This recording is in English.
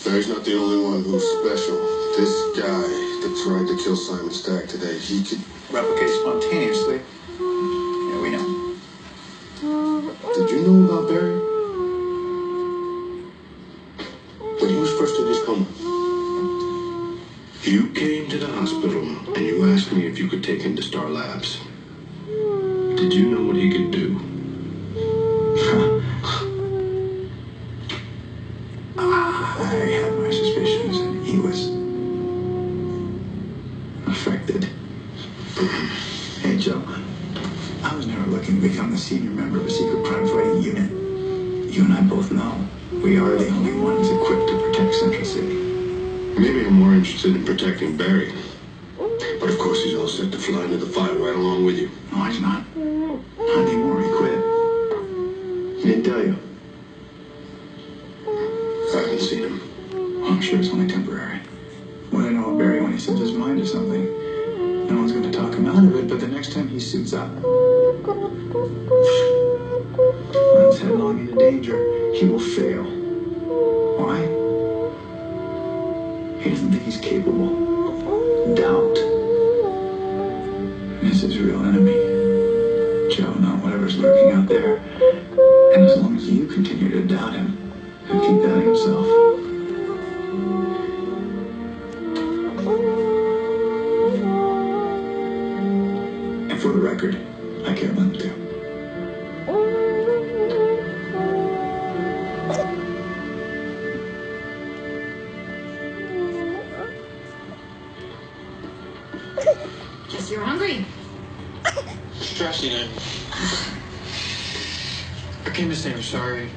Barry's not the only one who's special. This guy that tried to kill Simon Stagg today, he could replicate spontaneously. Yeah, we know. Did you know about Barry? When he was first in his coma. You came to the hospital and you asked me if you could take him to Star Labs. Did you know what he could do? I had my suspicions, and he was affected. Hey, Joe, I was never looking to become the senior member of a secret crime fighting unit. You and I both know we are the only ones equipped to protect Central City. Maybe I'm more interested in protecting Barry. But of course he's all set to fly into the fight right along with you. No, he's not. Not anymore. He quit. He didn't tell you. I haven't seen him. Well, I'm sure it's only temporary. What I know of Barry, when he sets his mind to something, no one's going to talk him out of it, but the next time he suits up, runs headlong into danger, he will fail. Why? He doesn't think he's capable. Doubt is his real enemy. Joe, not whatever's lurking out there. And as long as you continue to doubt him, he'll keep doubting himself. And for the record, I care about him too. Guess you're hungry. Stressing it. I came to say I'm sorry.